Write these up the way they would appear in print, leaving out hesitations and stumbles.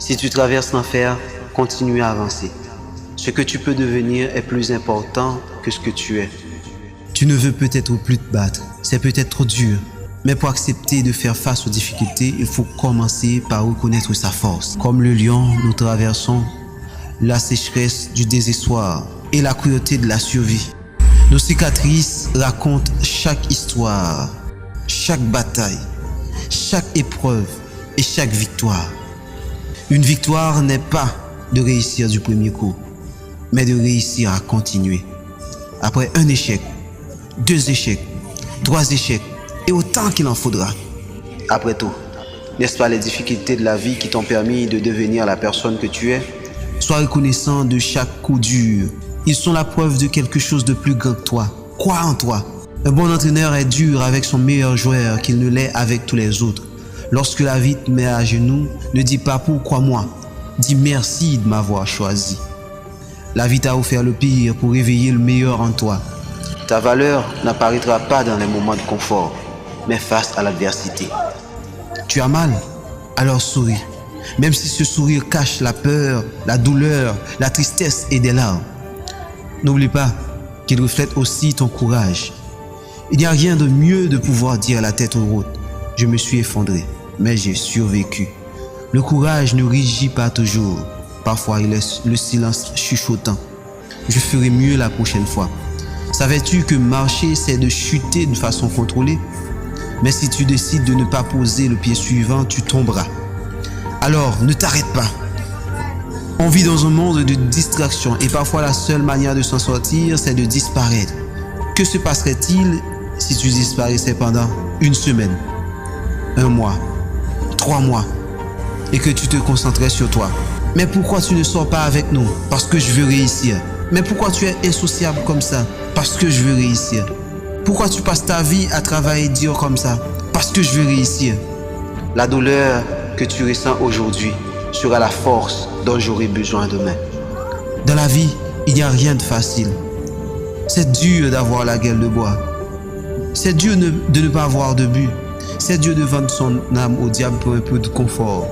Si tu traverses l'enfer, continue à avancer. Ce que tu peux devenir est plus important que ce que tu es. Tu ne veux peut-être plus te battre, c'est peut-être trop dur. Mais pour accepter de faire face aux difficultés, il faut commencer par reconnaître sa force. Comme le lion, nous traversons la sécheresse du désespoir et la cruauté de la survie. Nos cicatrices racontent chaque histoire, chaque bataille, chaque épreuve et chaque victoire. Une victoire n'est pas de réussir du premier coup, mais de réussir à continuer. Après un échec, 2 échecs, 3 échecs, et autant qu'il en faudra. Après tout, n'est-ce pas les difficultés de la vie qui t'ont permis de devenir la personne que tu es? Sois reconnaissant de chaque coup dur. Ils sont la preuve de quelque chose de plus grand que toi. Crois en toi. Un bon entraîneur est dur avec son meilleur joueur qu'il ne l'est avec tous les autres. Lorsque la vie te met à genoux, ne dis pas pourquoi moi. Dis merci de m'avoir choisi. La vie t'a offert le pire pour réveiller le meilleur en toi. Ta valeur n'apparaîtra pas dans les moments de confort, mais face à l'adversité. Tu as mal? Alors souris. Même si ce sourire cache la peur, la douleur, la tristesse et des larmes. N'oublie pas qu'il reflète aussi ton courage. Il n'y a rien de mieux de pouvoir dire la tête haute. Je me suis effondré, mais j'ai survécu. Le courage ne rugit pas toujours. Parfois, il est le silence chuchotant. Je ferai mieux la prochaine fois. Savais-tu que marcher, c'est de chuter de façon contrôlée? Mais si tu décides de ne pas poser le pied suivant, tu tomberas. Alors, ne t'arrête pas. On vit dans un monde de distraction et parfois la seule manière de s'en sortir, c'est de disparaître. Que se passerait-il si tu disparaissais pendant 1 semaine, 1 mois, 3 mois et que tu te concentrais sur toi? Mais pourquoi tu ne sors pas avec nous? Parce que je veux réussir. Mais pourquoi tu es insociable comme ça? Parce que je veux réussir. Pourquoi tu passes ta vie à travailler dur comme ça? Parce que je veux réussir. La douleur que tu ressens aujourd'hui sera la force dont j'aurai besoin demain. Dans la vie, il n'y a rien de facile. C'est dur d'avoir la gueule de bois. C'est dur de ne pas avoir de but. C'est dur de vendre son âme au diable pour un peu de confort.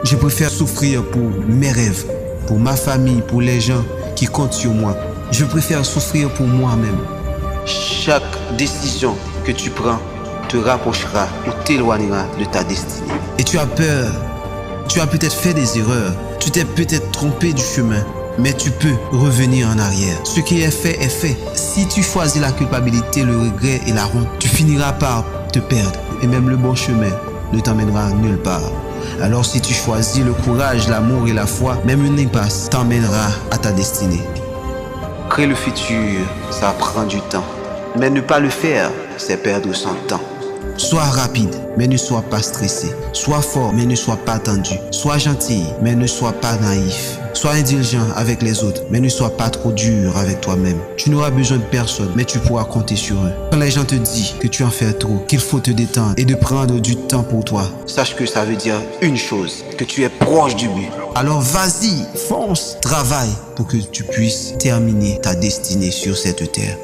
Je préfère souffrir pour mes rêves, pour ma famille, pour les gens qui comptent sur moi. Je préfère souffrir pour moi-même. Chaque décision que tu prends te rapprochera ou t'éloignera de ta destinée. Et tu as peur. Tu as peut-être fait des erreurs. Tu t'es peut-être trompé du chemin. Mais tu peux revenir en arrière. Ce qui est fait est fait. Si tu choisis la culpabilité, le regret et la honte, tu finiras par te perdre. Et même le bon chemin ne t'emmènera nulle part. Alors si tu choisis le courage, l'amour et la foi, même une impasse t'emmènera à ta destinée. Créer le futur, ça prend du temps. Mais ne pas le faire, c'est perdre son temps. Sois rapide, mais ne sois pas stressé. Sois fort, mais ne sois pas tendu. Sois gentil, mais ne sois pas naïf. Sois indulgent avec les autres, mais ne sois pas trop dur avec toi-même. Tu n'auras besoin de personne, mais tu pourras compter sur eux. Quand les gens te disent que tu en fais trop, qu'il faut te détendre et de prendre du temps pour toi, sache que ça veut dire une chose, que tu es proche du but. Alors vas-y, fonce, travaille pour que tu puisses terminer ta destinée sur cette terre.